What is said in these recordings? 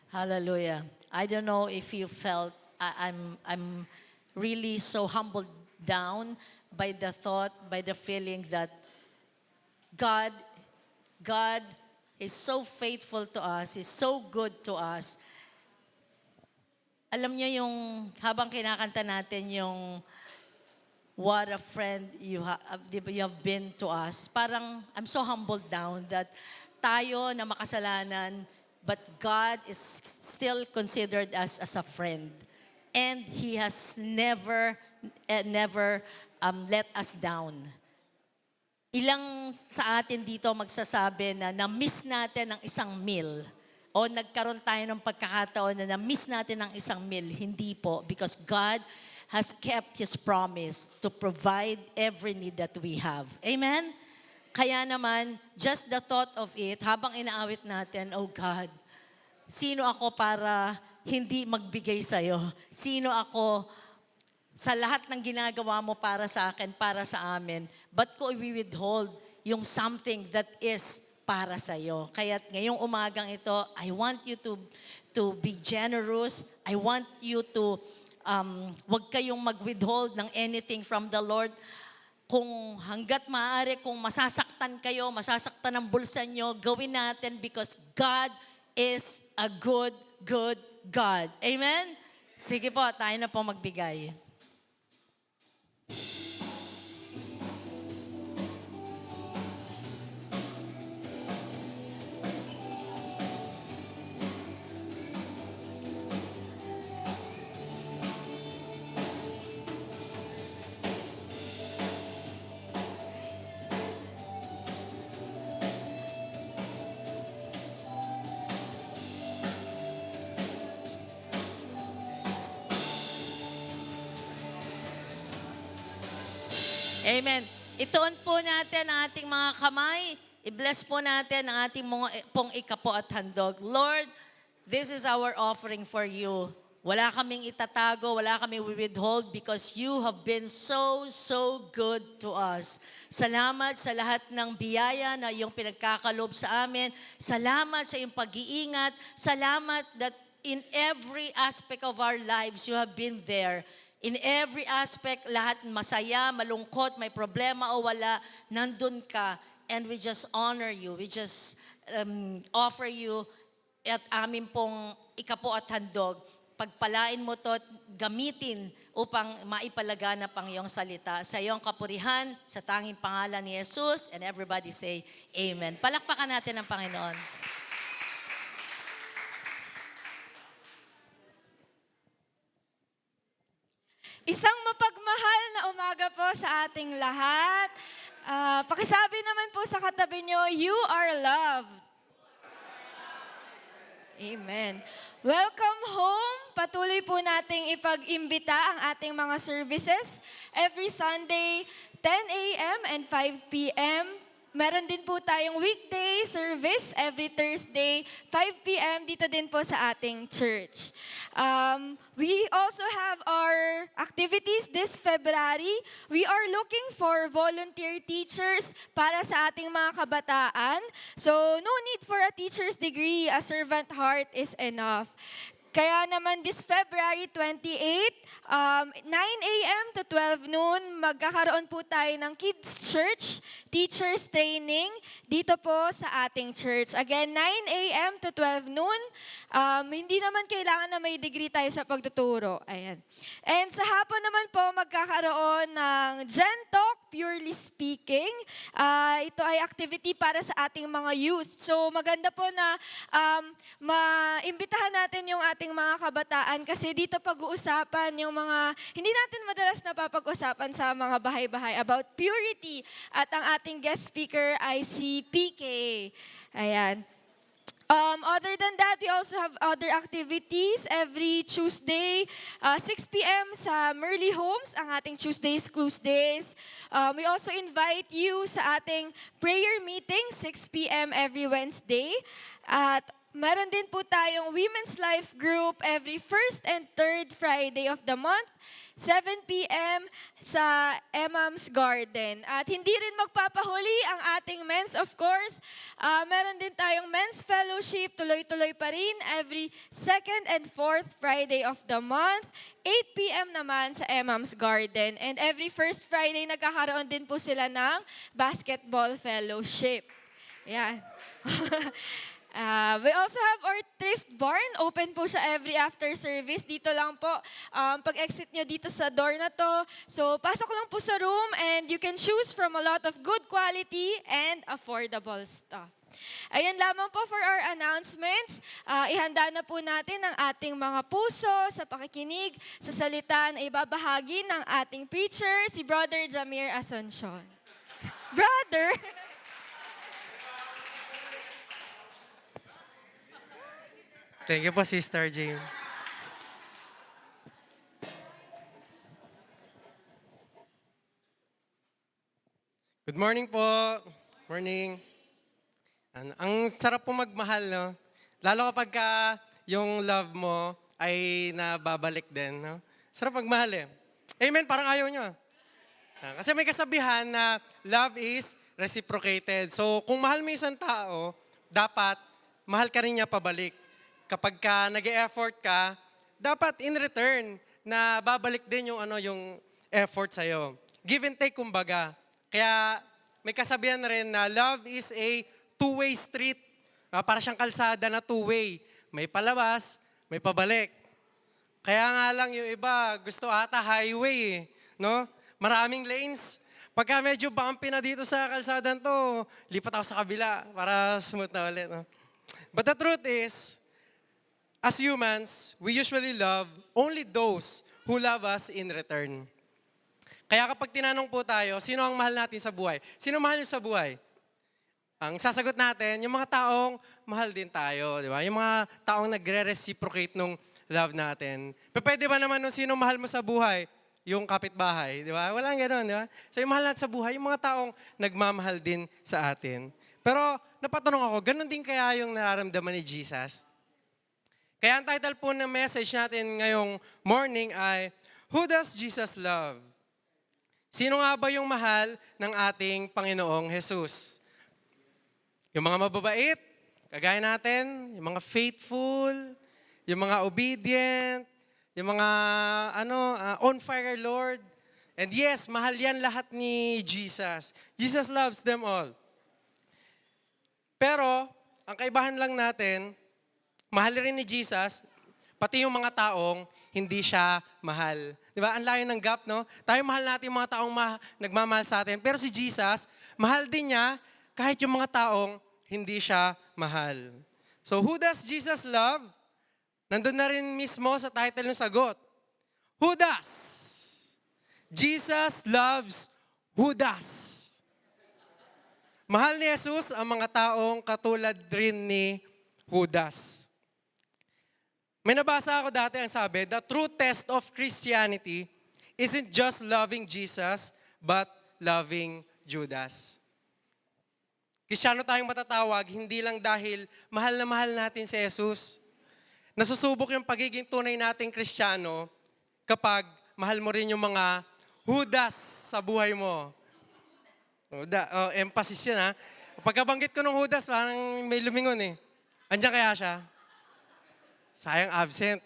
Hallelujah. I don't know if you felt I'm really so humbled down by the thought, by the feeling that God God is so faithful to us, is so good to us. Alam niyo yung habang kinakanta natin yung what a friend you have been to us. Parang I'm so humbled down that tayo na makasalanan, but God is still considered us as a friend. And He has never let us down. Ilang sa atin dito magsasabi na na-miss natin ang isang meal o nagkaroon tayo ng pagkakataon na na-miss natin ang isang meal. Hindi po, because God has kept His promise to provide every need that we have. Amen? Kaya naman, just the thought of it, habang inaawit natin, oh God, sino ako para hindi magbigay sa'yo? Sino ako sa lahat ng ginagawa mo para sa akin, para sa amin, ba't ko i-withhold yung something that is para sa iyo? Kaya ngayong umagang ito, I want you to be generous. I want you to wag kayong mag-withhold ng anything from the Lord. Kung hanggat maaari, kung masasaktan kayo, masasaktan ang bulsa nyo, gawin natin because God is a good God. Amen? Sige po, tayo na po magbigay. Amen. Ituon po natin ang ating mga kamay. I-bless po natin ang ating mga pong ikapo at handog. Lord, this is our offering for you. Wala kaming itatago, wala kaming withhold because you have been so good to us. Salamat sa lahat ng biyaya na iyong pinagkakalob sa amin. Salamat sa iyong pag-iingat. Salamat that in every aspect of our lives, you have been there. In every aspect, lahat masaya, malungkot, may problema o wala, nandun ka. And we just honor you. We just offer you at amin pong ikapo at handog. Pagpalain mo to, gamitin upang maipalaganap ang iyong salita. Sa iyong kapurihan, sa tanging pangalan ni Jesus, and everybody say, Amen. Palakpakan natin ang Panginoon. Isang mapagmahal na umaga po sa ating lahat. Pakisabi naman po sa katabi nyo, you are loved. Amen. Welcome home. Patuloy po nating ipag-imbita ang ating mga services every Sunday, 10 a.m. and 5 p.m. Meron din po tayong weekday service every Thursday, 5 p.m. dito din po sa ating church. We also have our activities this February. We are looking for volunteer teachers para sa ating mga kabataan. So, no need for a teacher's degree. A servant heart is enough. Kaya naman this February 28, 9 a.m. to 12 noon, magkakaroon po tayo ng Kids Church Teachers Training dito po sa ating church. Again, 9 a.m. to 12 noon. Hindi naman kailangan na may degree tayo sa pagtuturo. Ayan. And sa hapon naman po, magkakaroon ng Gen Talk, Purely Speaking. Ito ay activity para sa ating mga youth. So maganda po na maimbitahan natin yung ating mga kabataan kasi dito pag-uusapan yung mga hindi natin madalas napapag-usapan sa mga bahay-bahay about purity at ang ating guest speaker ay si PK. Ayan. Other than that, we also have other activities every Tuesday, 6 p.m. sa Merly Homes, ang ating Tuesdays, Clues Days. We also invite you sa ating prayer meeting, 6 p.m. every Wednesday. At Meron din po tayong Women's Life Group every first and third Friday of the month, 7 p.m. sa Emams Garden. At hindi rin magpapahuli ang ating men's, of course. Meron din tayong Men's Fellowship, tuloy-tuloy pa rin, every second and fourth Friday of the month, 8 p.m. naman sa Emams Garden. And every first Friday, nagkakaroon din po sila ng Basketball Fellowship. Yan. We also have our thrift barn. Open po siya every after service. Dito lang po, pag-exit nyo dito sa door na to. So, pasok lang po sa room and you can choose from a lot of good quality and affordable stuff. Ayan lamang po for our announcements. Ihanda na po natin ang ating mga puso sa pakikinig sa salita na ibabahagi ng ating preacher, si Brother Jamir Asuncion. Brother! Thank you po, Sister Jane. Good morning po. Morning. Ang sarap po magmahal, no? Lalo kapag yung love mo ay nababalik din, no? Sarap magmahal eh. Amen, parang ayaw nyo. Kasi may kasabihan na love is reciprocated. So, kung mahal mo isang tao, dapat mahal ka rin niya pabalik. Kapag nag-e-effort ka, dapat in return na babalik din yung effort sa'yo. Give and take kumbaga. Kaya may kasabihan na rin na love is a two-way street. Para siyang kalsada na two-way. May palabas, may pabalik. Kaya nga lang yung iba, gusto ata highway no? Maraming lanes. Pagka medyo bumpy na dito sa kalsadan to, lipat ako sa kabila para smooth na ulit. No? But the truth is, as humans, we usually love only those who love us in return. Kaya kapag tinanong po tayo, sino ang mahal natin sa buhay? Sino mahal niyo sa buhay? Ang sasagot natin, yung mga taong mahal din tayo, di ba? Yung mga taong nagre-reciprocate nung love natin. Pero pwede ba naman nung sino mahal mo sa buhay? Yung kapitbahay, di ba? Walang gano'n, di ba? So yung mahal natin sa buhay, yung mga taong nagmamahal din sa atin. Pero napatanong ako, gano'n din kaya yung nararamdaman ni Jesus? Kaya ang title po ng message natin ngayong morning ay, Who Does Jesus Love? Sino nga ba yung mahal ng ating Panginoong Jesus? Yung mga mababait, kagaya natin, yung mga faithful, yung mga obedient, yung mga on fire Lord. And yes, mahal yan lahat ni Jesus. Jesus loves them all. Pero, ang kaibahan lang natin, mahal rin ni Jesus, pati yung mga taong hindi siya mahal. Di ba? Ang layo ng gap, no? Tayo mahal natin yung mga taong nagmamahal sa atin. Pero si Jesus, mahal din niya kahit yung mga taong hindi siya mahal. So, who does Jesus love? Nandun na rin mismo sa title ng sagot. Who does? Jesus loves who does? Mahal ni Jesus ang mga taong katulad rin ni Judas. May nabasa ako dati ang sabi, the true test of Christianity isn't just loving Jesus, but loving Judas. Kristiyano tayong matatawag, hindi lang dahil mahal na mahal natin si Jesus. Nasusubok yung pagiging tunay nating Kristiyano kapag mahal mo rin yung mga Judas sa buhay mo. Emphasis yun ha. Pagkabanggit ko ng Judas, parang may lumingon eh. Andiyan kaya siya? Sayang absent.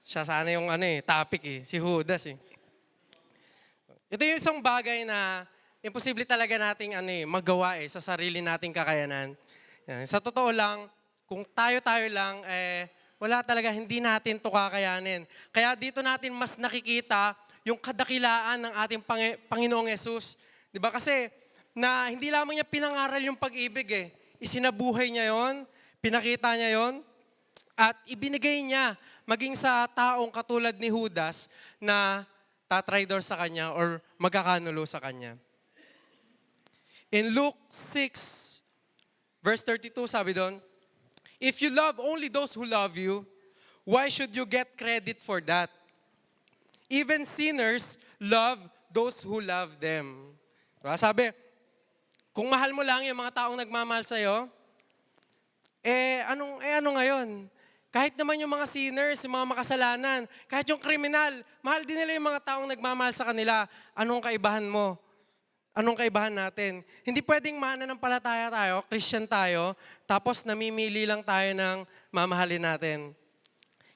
Siya sana yung topic eh, si Judas eh. Ito yung isang bagay na imposible talaga nating magawa sa sarili nating kakayanan. Yan. Sa totoo lang, kung tayo-tayo lang, wala talaga, hindi natin to kakayanin. Kaya dito natin mas nakikita yung kadakilaan ng ating Panginoong Yesus. Di ba? Kasi na hindi lamang niya pinangaral yung pag-ibig Isinabuhay niya yon, pinakita niya yon, at ibinigay niya maging sa taong katulad ni Judas na tatraidor sa kanya or magkakanulo sa kanya. In Luke 6, verse 32, sabi doon, if you love only those who love you, why should you get credit for that? Even sinners love those who love them. Diba? Sabi, kung mahal mo lang yung mga taong nagmamahal sa'yo, Ano ngayon? Kahit naman yung mga sinners, yung mga makasalanan, kahit yung kriminal, mahal din nila yung mga taong nagmamahal sa kanila. Anong kaibahan mo? Anong kaibahan natin? Hindi pwedeng mananampalataya tayo, Christian tayo, tapos namimili lang tayo ng mamahalin natin.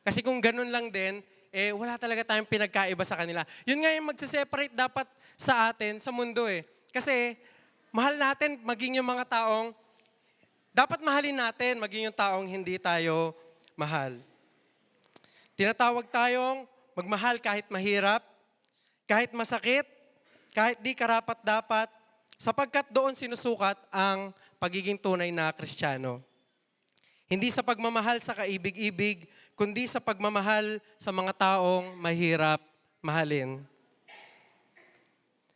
Kasi kung ganun lang din, wala talaga tayong pinagkaiba sa kanila. Yun nga yung magsiseparate dapat sa atin, sa mundo eh. Kasi mahal natin maging yung mga taong, dapat mahalin natin maging yung taong hindi tayo mahal. Tinatawag tayong magmahal kahit mahirap, kahit masakit, kahit di karapat-dapat, sapagkat doon sinusukat ang pagiging tunay na Kristiyano. Hindi sa pagmamahal sa kaibig-ibig, kundi sa pagmamahal sa mga taong mahirap mahalin.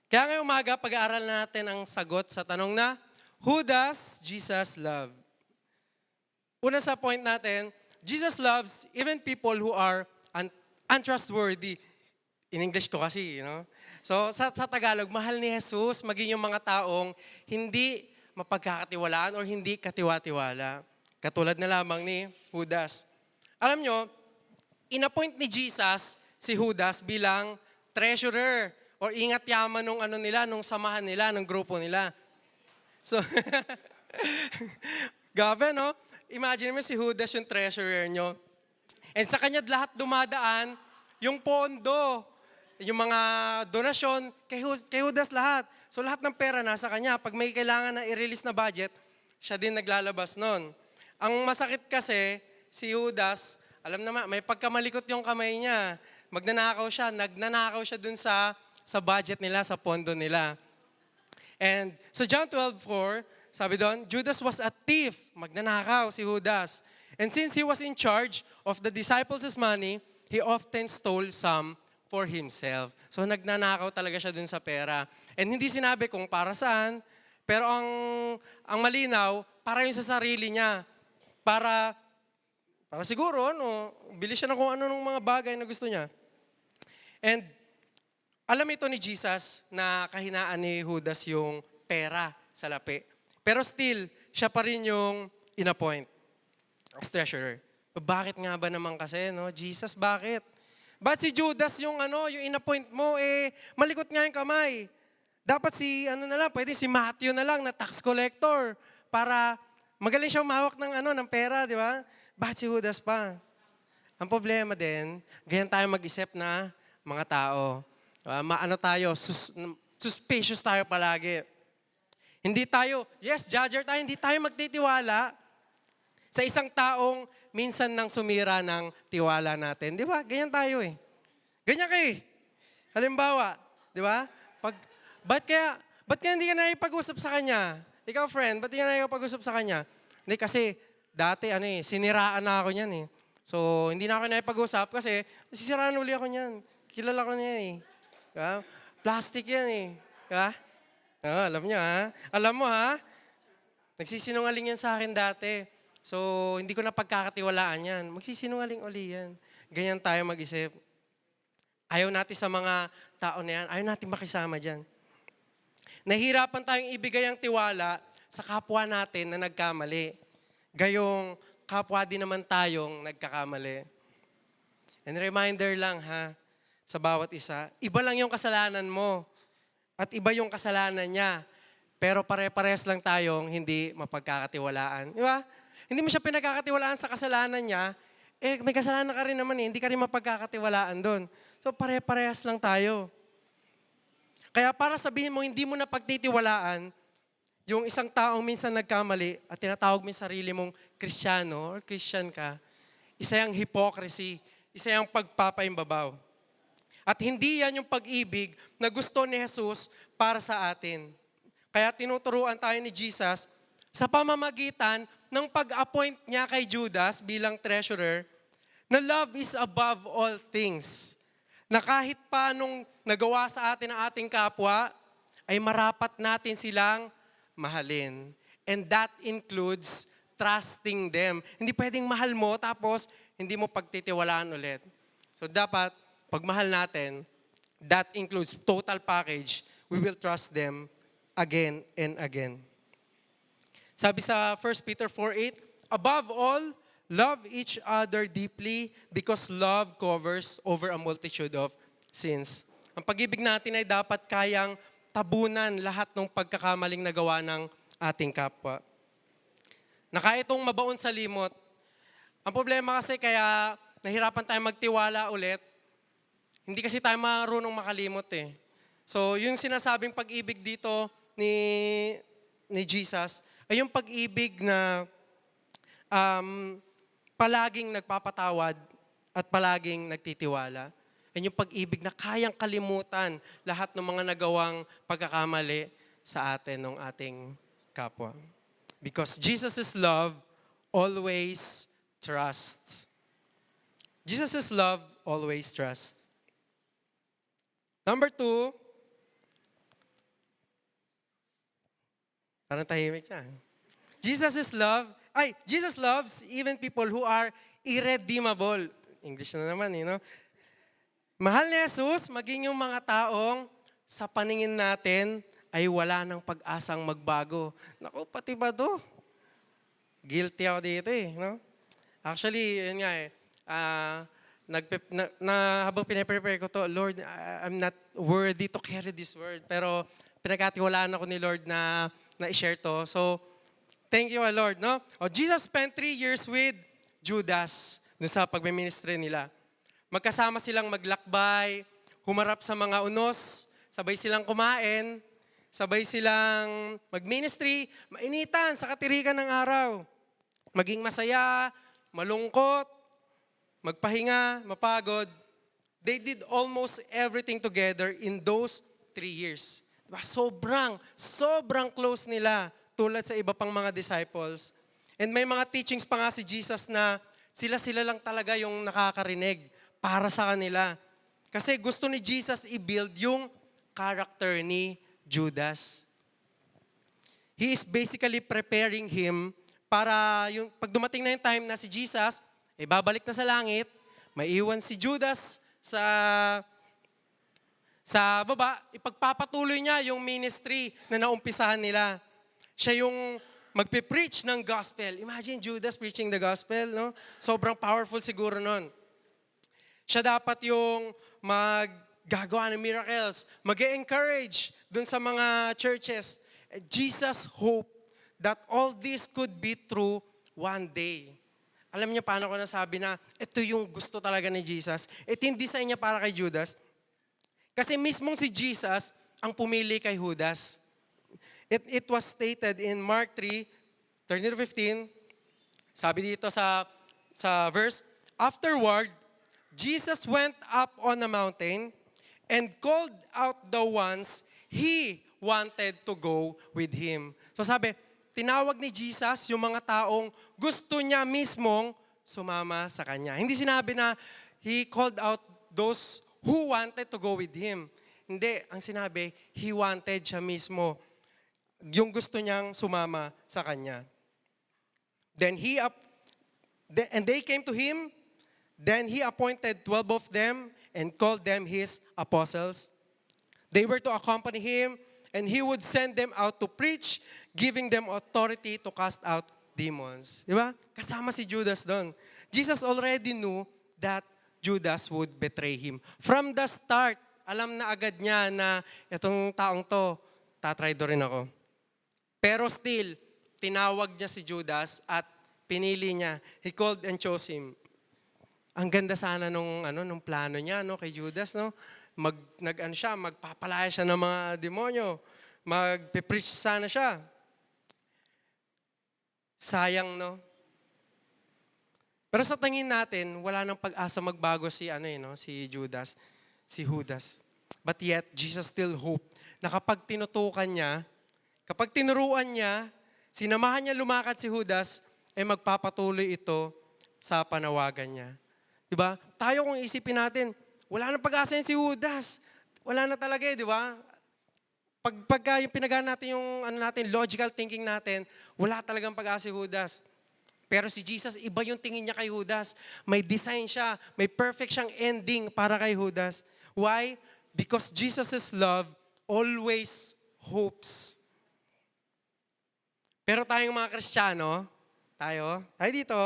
Kaya ngayong umaga, pag-aaral natin ang sagot sa tanong na, who does Jesus love? Una sa point natin, Jesus loves even people who are untrustworthy. In English ko kasi, So sa Tagalog, mahal ni Jesus maging yung mga taong hindi mapagkakatiwalaan or hindi katiwa-tiwala. Katulad na lamang ni Judas. Alam nyo, inappoint ni Jesus si Judas bilang treasurer or ingat yaman nung samahan nila, nung grupo nila. So, gabi, no? Imagine mo si Judas yung treasurer nyo. And sa kanya lahat dumadaan yung pondo, yung mga donasyon, kay Judas lahat. So lahat ng pera nasa kanya. Pag may kailangan na i-release na budget, siya din naglalabas nun. Ang masakit kasi, si Judas, alam naman, may pagkamalikot yung kamay niya. Nagnanakaw siya dun sa budget nila, sa pondo nila. And so John 12:4, sabi doon, Judas was a thief. Magnanakaw si Judas. And since he was in charge of the disciples' money, he often stole some for himself. So nagnanakaw talaga siya dun sa pera. And hindi sinabi kung para saan, pero ang malinaw, para yun sa sarili niya. Para siguro, bili siya ng kung ano ng mga bagay na gusto niya. And alam ito ni Jesus na kahinaan ni Judas yung pera sa lapi. Pero still, siya pa rin yung inappoint as treasurer. Bakit nga ba naman kasi, Jesus, bakit? Ba't si Judas yung inappoint mo, malikot nga yung kamay. Dapat pwede si Matthew na lang na tax collector para magaling siyang mahawak ng pera, di ba? Bakit si Judas pa? Ang problema din, ganyan tayo mag-isip na mga tao. Suspicious tayo palagi. Hindi tayo, judger tayo, hindi tayo magtitiwala sa isang taong minsan nang sumira ng tiwala natin. Di ba? Ganyan tayo eh. Ganyan kayo. Halimbawa, di ba? Ba't kaya hindi ka nakipag-usap sa kanya? Ikaw, friend, ba't hindi ka nakipag-usap sa kanya? Hindi kasi, dati, siniraan na ako niyan eh. So, hindi na ako nakipag-usap kasi, sisiraan uli ako niyan. Kilala ko niya eh. Diba? Plastic yan eh. Diba? Alam niyo ha? Alam mo ha? Nagsisinungaling yan sa akin dati. So, hindi ko na pagkakatiwalaan yan. Magsisinungaling uli yan. Ganyan tayo mag-isip. Ayaw natin sa mga tao na yan. Ayaw natin makisama dyan. Nahihirapan tayong ibigay ang tiwala sa kapwa natin na nagkamali. Gayong kapwa din naman tayong nagkakamali. And reminder lang ha, sa bawat isa, iba lang yung kasalanan mo at iba yung kasalanan niya. Pero pare-pares lang tayong hindi mapagkakatiwalaan. Di ba? Hindi mo siya pinagkakatiwalaan sa kasalanan niya, may kasalanan ka rin naman hindi ka rin mapagkakatiwalaan doon. So pare-parehas lang tayo. Kaya para sabihin mo, hindi mo na pagtitiwalaan yung isang taong minsan nagkamali at tinatawag mo yung sarili mong Kristiyano or Christian ka, isa yung hypocrisy, isa yung pagpapaimbabaw. At hindi yan yung pag-ibig na gusto ni Jesus para sa atin. Kaya tinuturuan tayo ni Jesus sa pamamagitan ng pag-appoint niya kay Judas bilang treasurer na love is above all things. Na kahit pa nung nagawa sa atin ang ating kapwa, ay marapat natin silang mahalin. And that includes trusting them. Hindi pwedeng mahal mo tapos hindi mo pagtitiwalaan ulit. So dapat, pag mahal natin, that includes total package. We will trust them again and again. Sabi sa 1 Peter 4:8, above all, love each other deeply because love covers over a multitude of sins. Ang pag-ibig natin ay dapat kayang tabunan lahat ng pagkakamaling nagawa ng ating kapwa. Na kaya itong mabaon sa limot. Ang problema kasi kaya nahirapan tayo magtiwala ulit, hindi kasi tayo marunong makalimot eh. So yung sinasabing pag-ibig dito ni Jesus ay yung pag-ibig na palaging nagpapatawad at palaging nagtitiwala. Yan yung pag-ibig na kayang kalimutan lahat ng mga nagawang pagkakamali sa atin ng ating kapwa. Because Jesus' love always trusts. Jesus' love always trusts. Number 2, parang tahimik siya. Jesus loves even people who are irredeemable. English na naman, Mahal ni Jesus, maging yung mga taong sa paningin natin ay wala ng pag-asang magbago. Naku, pati ba to? Guilty ako dito Actually, yun nga habang pinaprepare ko to, Lord, I'm not worthy to carry this word. Pero pinagkatiwalaan ako ni Lord na i-share to. So, thank you, Lord. Jesus spent 3 years with Judas dun sa pagmiministry nila. Magkasama silang maglakbay, humarap sa mga unos, sabay silang kumain, sabay silang mag-ministry, mainitan sa katirikan ng araw. Maging masaya, malungkot, magpahinga, mapagod. They did almost everything together in those 3 years. Diba? Sobrang close nila tulad sa iba pang mga disciples. And may mga teachings pa nga si Jesus na sila lang talaga yung nakakarinig para sa kanila. Kasi gusto ni Jesus i-build yung character ni Judas. He is basically preparing him para yung pag dumating na yung time na si Jesus, babalik na sa langit, maiwan si Judas sa baba, ipagpapatuloy niya yung ministry na naumpisahan nila. Siya yung magpipreach ng gospel. Imagine Judas preaching the gospel, Sobrang powerful siguro nun. Siya dapat yung maggagawa ng miracles, mag-encourage dun sa mga churches. Jesus hoped that all this could be true one day. Alam niyo paano ko nasabi na ito yung gusto talaga ni Jesus? Ito yung design niya para kay Judas. Kasi mismong si Jesus ang pumili kay Judas. It was stated in Mark 3, 13-15. Sabi dito sa verse, afterward, Jesus went up on a mountain and called out the ones he wanted to go with him. So sabi, tinawag ni Jesus yung mga taong gusto niya mismong sumama sa kanya. Hindi sinabi na he called out those who wanted to go with him. Hindi, ang sinabi, he wanted siya mismo. Yung gusto niyang sumama sa kanya. Then and they came to him, then he appointed 12 of them and called them his apostles. They were to accompany him, and he would send them out to preach, giving them authority to cast out demons. Di ba? Kasama si Judas doon. Jesus already knew that Judas would betray him. From the start, alam na agad niya na itong taong to, tatraidorin ako. Pero still, tinawag niya si Judas at pinili niya. He called and chose him. Ang ganda sana nung plano niya kay Judas, magpapalaya siya ng mga demonyo. Magpe-preach sana siya. Sayang, Pero sa tingin natin, wala nang pag-asa magbago si Judas, si Judas. But yet, Jesus still hoped na kapag tinutukan niya, kapag tinuruan niya, sinamahan niya lumakad si Judas, magpapatuloy ito sa panawagan niya. Diba? Tayo kung isipin natin, wala nang pag-asa yan si Judas. Wala na talaga di ba? Pagka yung pinagana natin yung logical thinking natin, wala talagang pag-asa si Judas. Pero si Jesus, iba yung tingin niya kay Judas. May design siya, may perfect siyang ending para kay Judas. Why? Because Jesus' love always hopes. Pero tayong mga Kristiyano, tayo dito,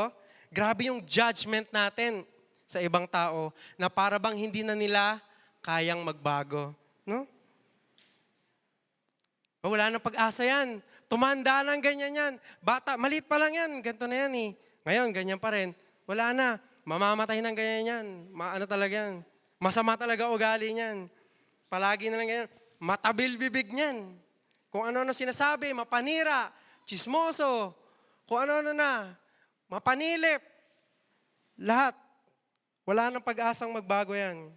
grabe yung judgment natin sa ibang tao na para bang hindi na nila kayang magbago. No? Wala nang pag-asa yan. Tumanda na ganyan yan. Bata, maliit pa lang yan. Ganito na yan eh. Ngayon, ganyan pa rin. Wala na. Mamamatay ng ganyan yan. Ano talaga yan. Masama talaga ugali niyan. Palagi na lang ganyan. Matabil bibig niyan. Kung ano-ano sinasabi, mapanira, chismoso, kung ano-ano na, mapanilip. Lahat. Wala nang pag-asang magbago yan.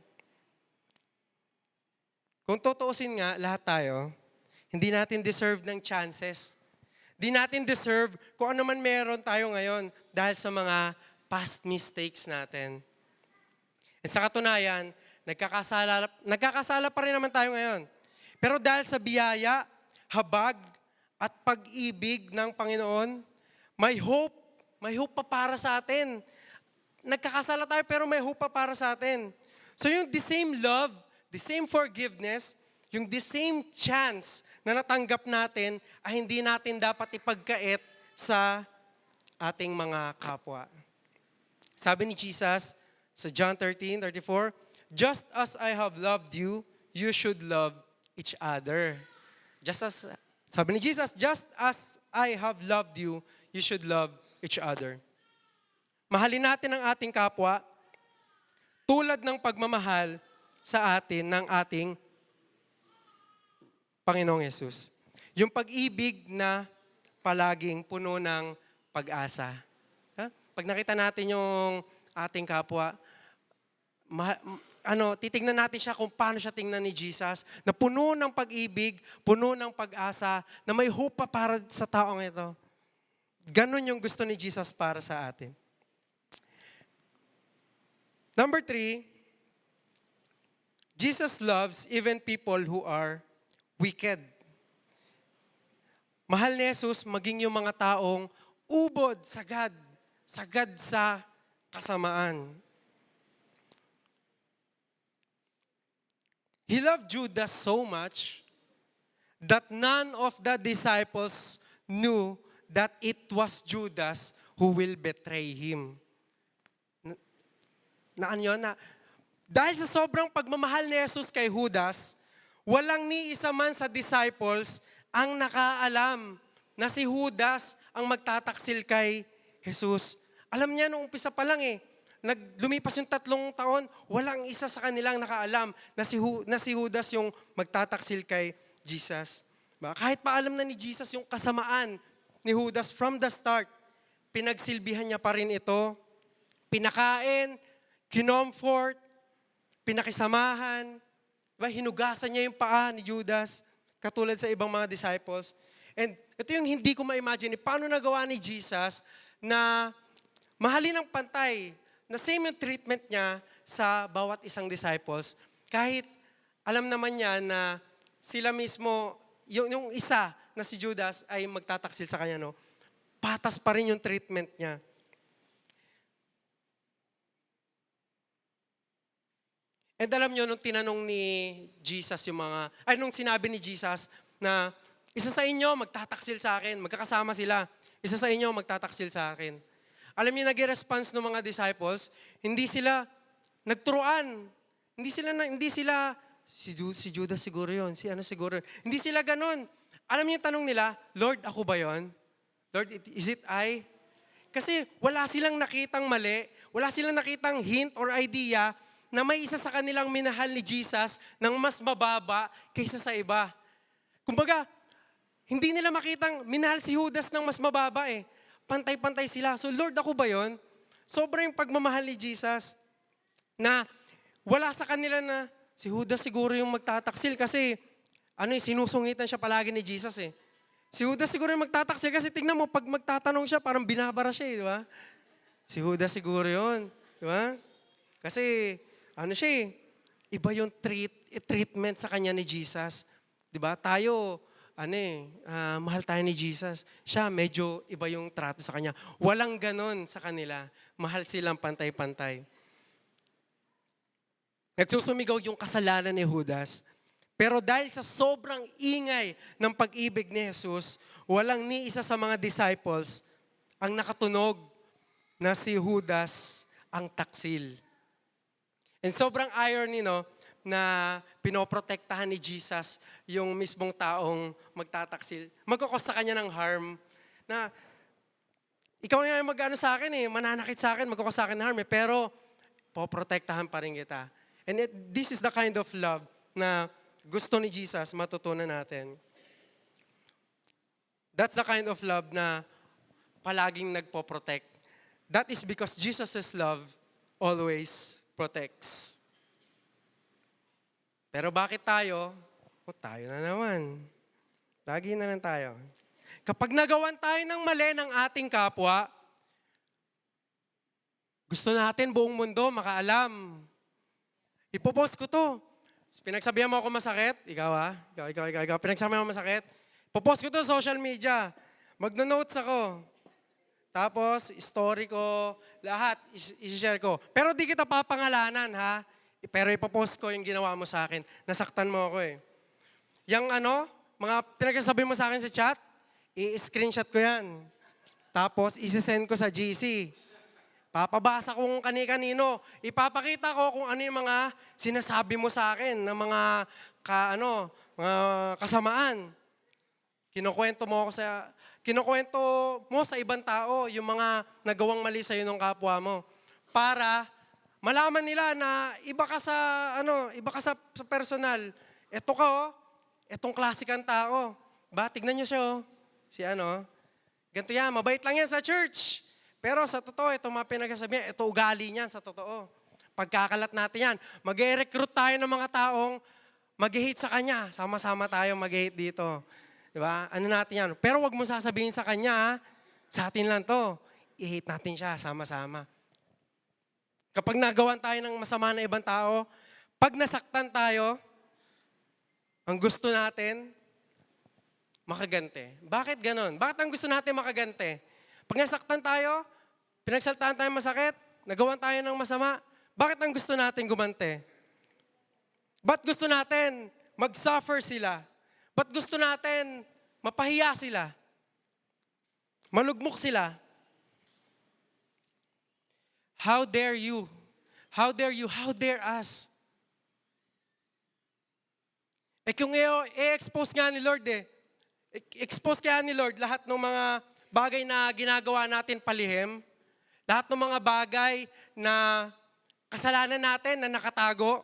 Kung tutuusin nga, lahat tayo, hindi natin deserve ng chances. Hindi natin deserve kung ano man meron tayo ngayon dahil sa mga past mistakes natin. At sa katunayan, nagkakasala pa rin naman tayo ngayon. Pero dahil sa biyaya, habag, at pag-ibig ng Panginoon, may hope pa para sa atin. Nagkakasala tayo pero may hope pa para sa atin. So yung the same love, the same forgiveness, yung the same chance na natanggap natin ay hindi natin dapat ipagkait sa ating mga kapwa. Sabi ni Jesus sa John 13:34, "Just as I have loved you, you should love each other." Sabi ni Jesus, just as I have loved you, you should love each other. Mahalin natin ang ating kapwa tulad ng pagmamahal sa atin ng ating Panginoong Yesus. Yung pag-ibig na palaging puno ng pag-asa. Pag nakita natin yung ating kapwa, titignan natin siya kung paano siya tingnan ni Jesus, na puno ng pag-ibig, puno ng pag-asa, na may hope pa para sa taong ito. Ganon yung gusto ni Jesus para sa atin. Number 3, Jesus loves even people who are wicked. Mahal ni Jesus maging yung mga taong ubod, sagad sa kasamaan. He loved Judas so much that none of the disciples knew that it was Judas who will betray him. Dahil sa sobrang pagmamahal ni Jesus kay Judas, walang ni isa man sa disciples ang nakaalam na si Judas ang magtataksil kay Jesus. Alam niya nung umpisa pa lang lumipas yung 3 taon, walang isa sa kanilang nakaalam na si Judas yung magtataksil kay Jesus. Kahit pa alam na ni Jesus yung kasamaan ni Judas from the start, pinagsilbihan niya pa rin ito. Pinakain, kinomfort, pinakisamahan, hinugasan niya yung paa ni Judas, katulad sa ibang mga disciples. And ito yung hindi ko ma-imagine, paano nagawa ni Jesus na mahalin ng pantay, na same yung treatment niya sa bawat isang disciples. Kahit alam naman niya na sila mismo, yung isa na si Judas ay magtataksil sa kanya, no? Patas pa rin yung treatment niya. And alam nyo, nung tinanong ni Jesus nung sinabi ni Jesus na isa sa inyo magtataksil sa akin, magkakasama sila, isa sa inyo magtataksil sa akin. Alam niyo, nag-response ng mga disciples, hindi sila nagturuan. Hindi sila, si Judas siguro yun, si ano siguro yun. Hindi sila ganun. Alam niyo yung tanong nila, Lord, ako ba yun? Lord, is it I? Kasi wala silang nakitang mali, wala silang nakitang hint or idea na may isa sa kanilang minahal ni Jesus ng mas mababa kaysa sa iba. Kumbaga, hindi nila makitang minahal si Judas ng mas mababa Pantay-pantay sila. So Lord, ako ba yun? Sobrang pagmamahal ni Jesus na wala sa kanila na si Judas siguro yung magtataksil kasi sinusungitan siya palagi ni Jesus Si Judas siguro yung magtataksil kasi tingnan mo, pag magtatanong siya, parang binabara siya di ba? Si Judas siguro yun. Di ba? Kasi, iba yung treatment sa kanya ni Jesus. Di ba? Tayo, mahal tayo ni Jesus. Siya, medyo iba yung trato sa kanya. Walang ganon sa kanila. Mahal silang pantay-pantay. Nagsusumigaw yung kasalanan ni Judas. Pero dahil sa sobrang ingay ng pag-ibig ni Jesus, walang ni isa sa mga disciples ang nakatunog na si Judas ang taksil. And sobrang irony, no, na pinoprotektahan ni Jesus yung mismong taong magtataksil. Magkakos sa kanya ng harm na ikaw na yung mag-ano sa akin mananakit sa akin, magkakos sa akin ng harm pero poprotektahan pa rin kita. And this is the kind of love na gusto ni Jesus matutunan natin. That's the kind of love na palaging nagpo-protect. That is because Jesus' love always protects. Pero bakit tayo? Tayo na naman. Lagi na lang tayo. Kapag nagawan tayo ng mali ng ating kapwa, gusto natin buong mundo makaalam. Ipopost ko to. Pinagsabihan mo ako masakit. Ikaw. Pinagsabihan mo masakit. Ipopost ko to sa social media. Magno-notes ako. Tapos, story ko, lahat, i-share ko. Pero di kita papangalanan, ha? Pero ipopost ko yung ginawa mo sa akin. Nasaktan mo ako Yung mga pinagsasabi mo sa akin sa chat, i-screenshot ko yan. Tapos, isi-send ko sa GC. Papabasa ko kung kani-kanino. Ipapakita ko kung ano yung mga sinasabi mo sa akin na mga mga kasamaan. Kinukwento mo sa ibang tao yung mga nagawang mali sa iyo ng kapwa mo para malaman nila na iba ka sa personal. Ito ka etong klase kang tao. Tignan niyo siya ganito yan, mabait lang yan sa church. Pero sa totoo, ito mga pinagsasabi niya, ito ugali niyan sa totoo. Pagkakalat natin yan, mag-recruit tayo ng mga taong mag-hate sa kanya. Sama-sama tayo mag-hate dito. Diba? Ano natin yan? Pero wag mo sasabihin sa kanya, sa atin lang to. I-hate natin siya, sama-sama. Kapag nagawan tayo ng masama na ibang tao, pag nasaktan tayo, ang gusto natin, makagante. Bakit ganon? Bakit ang gusto natin makagante? Pag nasaktan tayo, pinagsaltaan tayo masakit, nagawan tayo ng masama, bakit ang gusto natin gumante? Ba't gusto natin mag-suffer sila? Ba't gusto natin mapahiya sila? Malugmok sila? How dare you? How dare you? How dare us? Kung i-expose nga ni Lord expose kaya ni Lord lahat ng mga bagay na ginagawa natin palihim, lahat ng mga bagay na kasalanan natin na nakatago.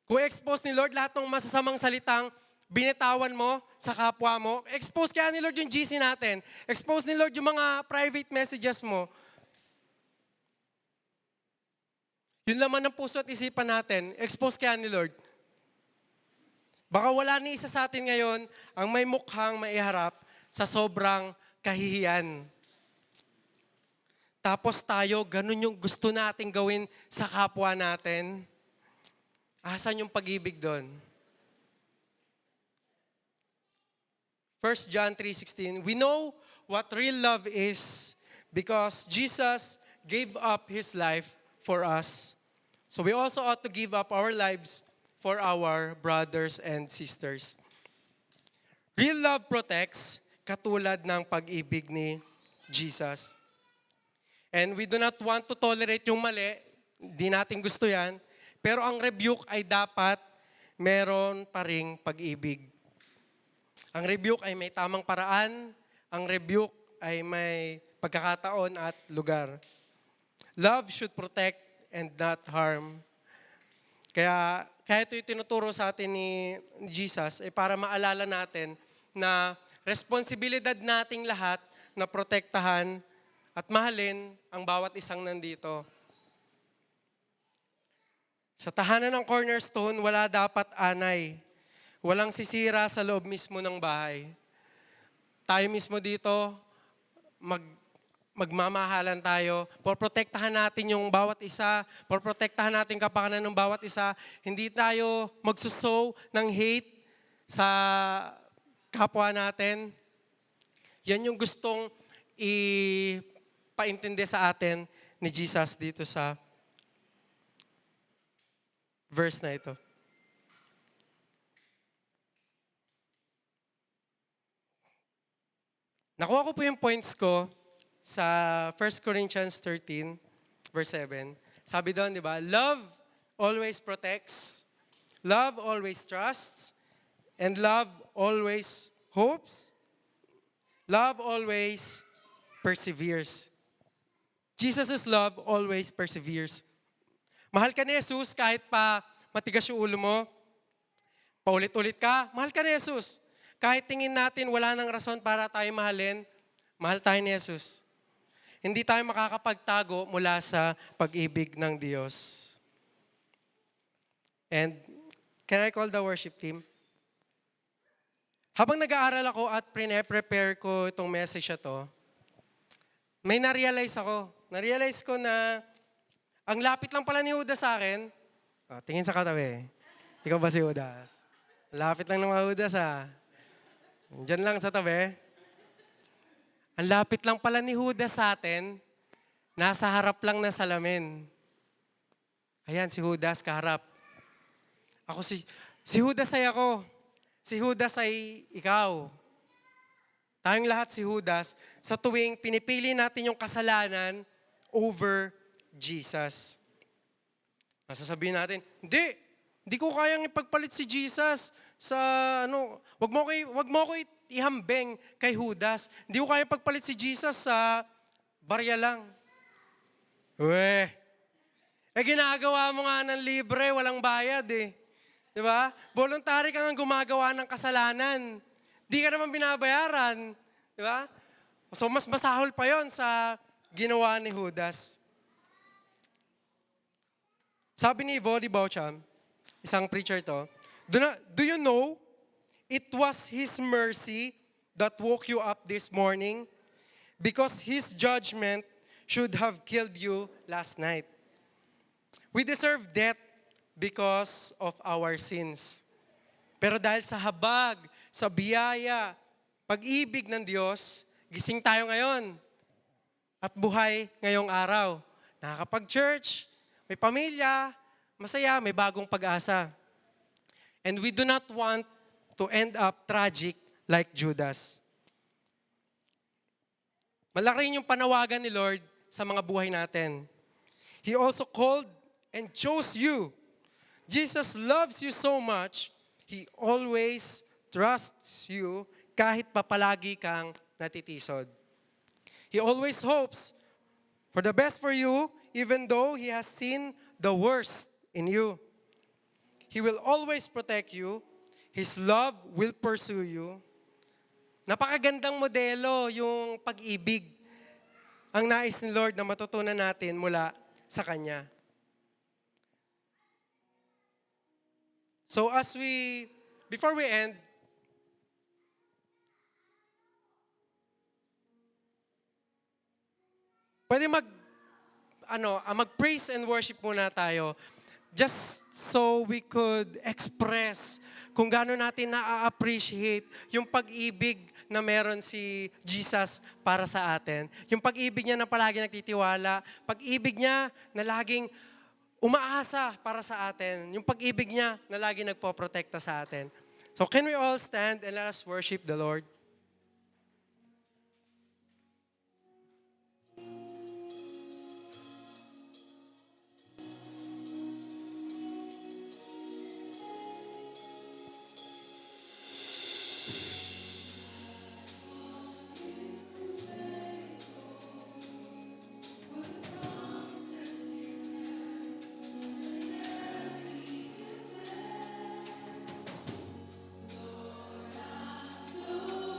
Kung expose ni Lord lahat ng masasamang salitang binitawan mo sa kapwa mo, expose kaya ni Lord yung GC natin, expose ni Lord yung mga private messages mo. Yun laman ng puso at isipan natin, expose kaya ni Lord. Baka wala ni isa sa atin ngayon ang may mukhang maiharap sa sobrang kahihiyan. Tapos tayo, ganun yung gusto nating gawin sa kapwa natin. Asan yung pag-ibig doon? 1 John 3:16, we know what real love is because Jesus gave up His life for us. So we also ought to give up our lives for our brothers and sisters. Real love protects, katulad ng pag-ibig ni Jesus. And we do not want to tolerate yung mali, di natin gusto yan, pero ang rebuke ay dapat meron pa ring pag-ibig. Ang rebuke ay may tamang paraan, ang rebuke ay may pagkakataon at lugar. Love should protect and not harm. Kaya ito yung tinuturo sa atin ni Jesus para maalala natin na responsibilidad nating lahat na protektahan at mahalin ang bawat isang nandito. Sa tahanan ng Cornerstone, wala dapat anay. Walang sisira sa loob mismo ng bahay. Tayo mismo dito, magmamahalan tayo. Poprotektahan natin yung bawat isa. Poprotektahan natin kapakanan ng bawat isa. Hindi tayo magsusow ng hate sa kapwa natin. Yan yung gustong ipaintindi sa atin ni Jesus dito sa verse na ito. Nakuha ko po yung points ko sa 1 Corinthians 13, verse 7. Sabi doon, di ba? Love always protects, love always trusts, and love always hopes, love always perseveres. Jesus' love always perseveres. Mahal ka ni Jesus kahit pa matigas yung ulo mo, paulit-ulit ka, mahal ka ni Jesus. Kahit tingin natin wala nang rason para tayo mahalin, mahal tayo ni Jesus. Hindi tayo makakapagtago mula sa pag-ibig ng Diyos. And can I call the worship team? Habang nag-aaral ako at prepare ko itong message na to, may na-realize ako. Na-realize ko na ang lapit lang pala ni Judas sa akin. Oh, tingin sa katabi. Ikaw ba si Judas? Lapit lang ng mga Judas Diyan lang sa tabi. Ang lapit lang pala ni Judas sa atin, nasa harap lang ng salamin. Ayan, si Judas kaharap. Si Judas ay ako. Si Judas ay ikaw. Tayong lahat si Judas sa tuwing pinipili natin yung kasalanan over Jesus. Masasabihin natin, hindi ko kayang ipagpalit si Jesus sa wag mo ko ihambeng kay Judas. Hindi ko kayang pagpalit si Jesus sa barya lang. Ginagawa mo nga ng libre, walang bayad eh. Di ba? Voluntary ka nga gumagawa ng kasalanan. Di ka naman binabayaran. Di ba? So mas masahol pa yon sa ginawa ni Judas. Sabi ni Vody Baucham, isang preacher to, do you know, it was His mercy that woke you up this morning because His judgment should have killed you last night. We deserve death because of our sins. Pero dahil sa habag, sa biyaya, pag-ibig ng Diyos, gising tayo ngayon at buhay ngayong araw. Nakakapag-church, may pamilya, masaya, may bagong pag-asa. And we do not want to end up tragic like Judas. Malaki yung panawagan ni Lord sa mga buhay natin. He also called and chose you. Jesus loves you so much, He always trusts you kahit papalagi kang natitisod. He always hopes for the best for you even though He has seen the worst in you. He will always protect you. His love will pursue you. Napakagandang modelo yung pag-ibig ang nais ni Lord na matutunan natin mula sa Kanya. So before we end, pwede mag-praise and worship muna tayo. Just so we could express kung gaano natin na-appreciate yung pag-ibig na meron si Jesus para sa atin. Yung pag-ibig niya na palagi nagtitiwala, pag-ibig niya na laging umaasa para sa atin, yung pag-ibig niya na lagi nagpoprotekta sa atin. So can we all stand and let us worship the Lord? So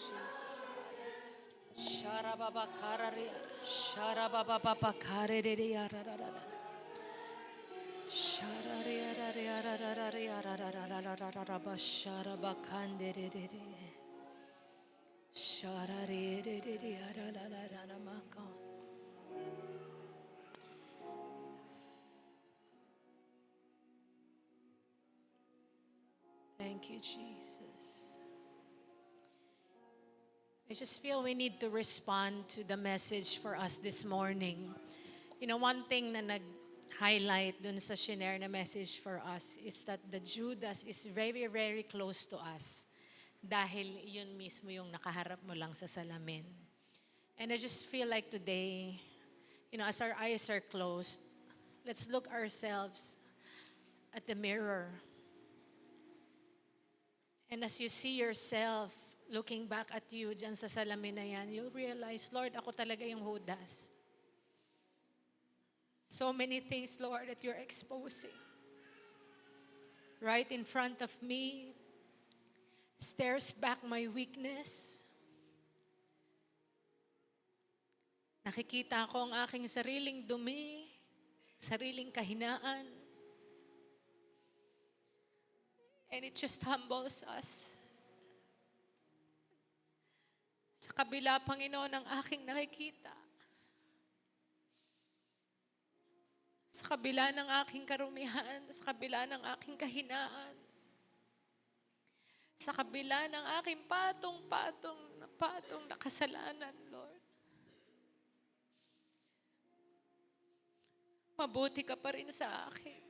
Jesus. Sharababakarari, sharabababakaririarararara. Sharariarariararariararararararararaba, sharabakandiriri. Sharariarariararararamaka. Thank you, Jesus. I just feel we need to respond to the message for us this morning. You know, one thing na nag-highlight dun sa shinare na message for us is that the Judas is very, very close to us dahil yun mismo yung nakaharap mo lang sa salamin. And I just feel like today, you know, as our eyes are closed, let's look ourselves at the mirror. And as you see yourself looking back at you dyan sa salamin na yan, you'll realize, Lord, ako talaga yung Judas. So many things, Lord, that you're exposing. Right in front of me, stares back my weakness. Nakikita ko ang aking sariling dumi, sariling kahinaan. And it just humbles us. Sa kabila, Panginoon, ng aking nakikita. Sa kabila ng aking karumihan, sa kabila ng aking kahinaan. Sa kabila ng aking patong-patong na kasalanan, Lord. Mabuti ka pa rin sa akin.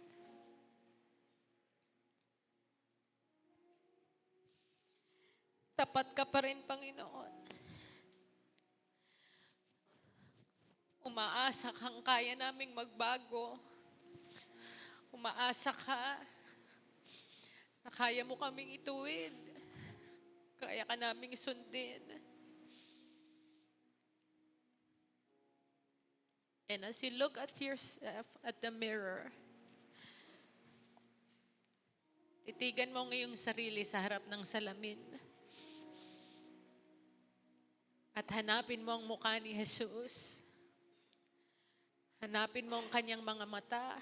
Tapat ka pa rin, Panginoon. Umaasa kang kaya naming magbago. Umaasa ka na kaya mo kaming ituwid. Kaya ka naming sundin. And as you look at yourself at the mirror, titigan mo ngayong sarili sa harap ng salamin. At hanapin mo ang mukha ni Jesus. Hanapin mo ang kanyang mga mata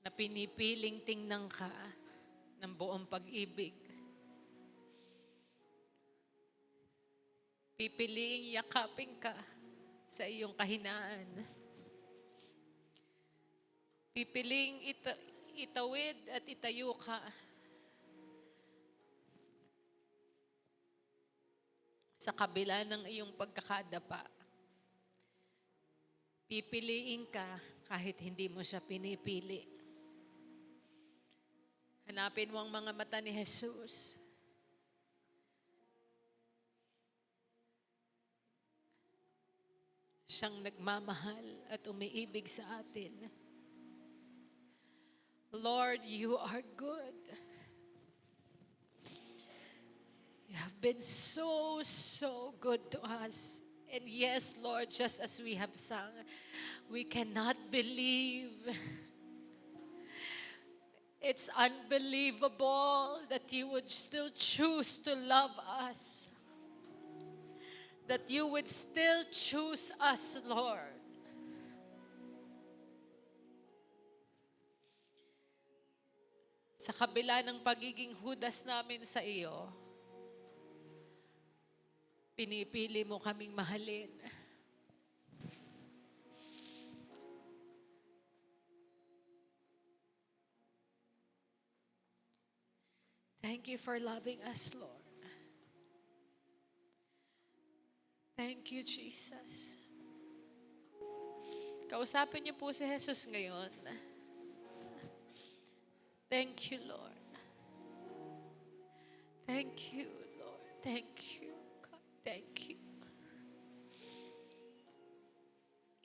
na pinipiling tingnan ka ng buong pag-ibig. Pipiliing yakapin ka sa iyong kahinaan. Pipiliing itawid at itayo ka sa kabila ng iyong pagkakadapa. Pipiliin ka kahit hindi mo siya pinipili. Hanapin mo ang mga mata ni Jesus. Siyang nagmamahal at umiibig sa atin. Lord, you are good. You have been so, so good to us. And yes, Lord, just as we have sung, we cannot believe. It's unbelievable that you would still choose to love us. That you would still choose us, Lord. Sa kabila ng pagiging Judas namin sa iyo, pinipili mo kaming mahalin. Thank you for loving us, Lord. Thank you, Jesus. Kausapin niyo po si Jesus ngayon. Thank you, Lord. Thank you, Lord. Thank you. Thank you.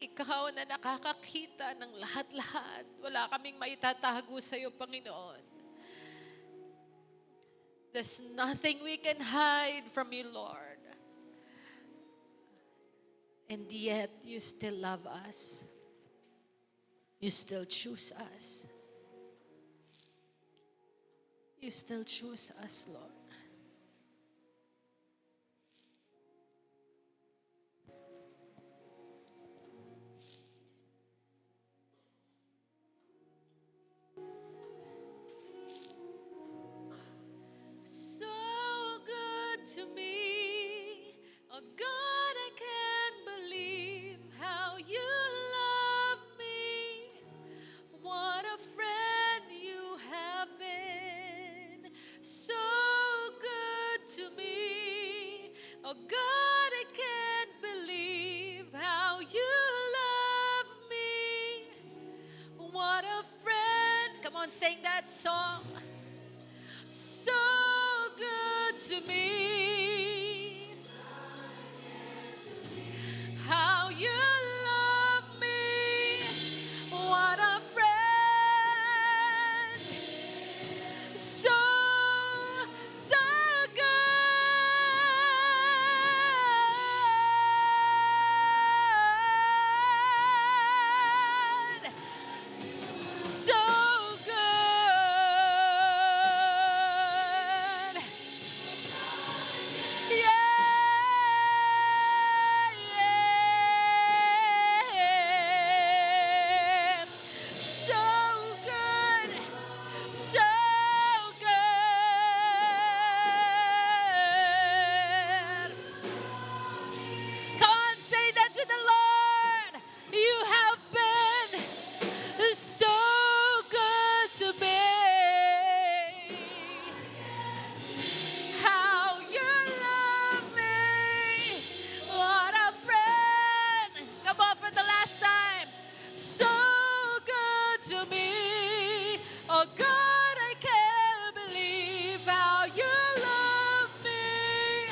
Ikaw na nakakakita ng lahat-lahat. Wala kaming maitatago sa iyo, Panginoon. There's nothing we can hide from you, Lord. And yet, you still love us. You still choose us. You still choose us, Lord. sing that song. So good to me. How you love me. What a friend. So, so good. So good. Yeah. So good. So good. Come on, say that to the Lord. You have been so good to me. How you love me. What a friend. Come on for the last time. So good to me. Oh God, I can't believe how you love me.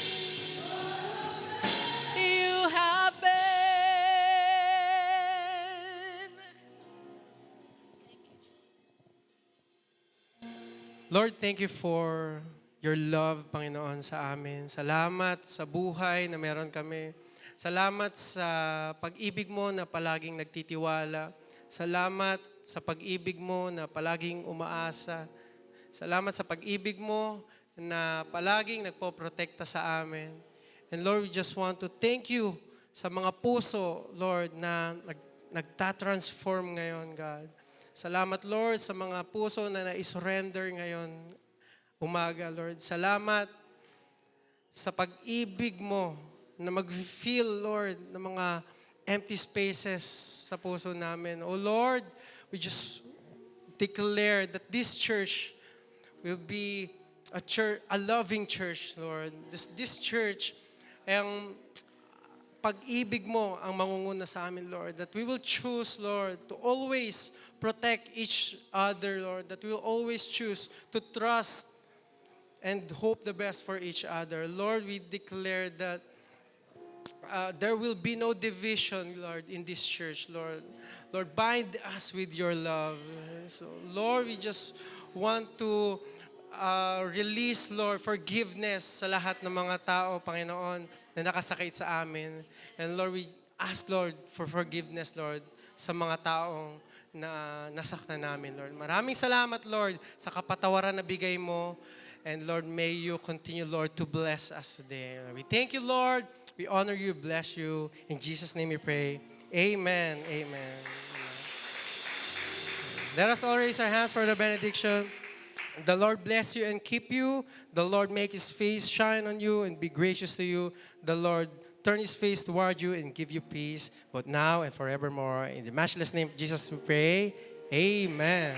You have been. Lord, thank you for your love, Panginoon, sa amin. Salamat sa buhay na meron kami. Salamat sa pag-ibig mo na palaging nagtitiwala. Salamat sa pag-ibig mo na palaging umaasa. Salamat sa pag-ibig mo na palaging nagpoprotekta sa amin. And Lord, we just want to thank you sa mga puso, Lord, na nagtatransform ngayon, God. Salamat, Lord, sa mga puso na naisurrender ngayon umaga, Lord. Salamat sa pag-ibig mo na mag-fill, Lord, ng mga empty spaces sa puso namin. Oh Lord, we just declare that this church will be a church, a loving church, Lord. This church, ang pag-ibig mo ang mangunguna sa amin, Lord. That we will choose, Lord, to always protect each other, Lord. That we will always choose to trust and hope the best for each other. Lord, we declare that there will be no division, Lord, in this church, Lord. Lord, bind us with your love. So, Lord, we just want to release, Lord, forgiveness sa lahat ng mga tao, Panginoon, na nakasakit sa amin. And Lord, we ask, Lord, for forgiveness, Lord, sa mga taong na nasaktan namin, Lord. Maraming salamat, Lord, sa kapatawaran na bigay mo. And Lord, may you continue, Lord, to bless us today. We thank you, Lord. We honor you, bless you. In Jesus' name we pray. Amen. Amen. Let us all raise our hands for the benediction. The Lord bless you and keep you. The Lord make his face shine on you and be gracious to you. The Lord turn his face toward you and give you peace, both now and forevermore. In the matchless name of Jesus we pray. Amen.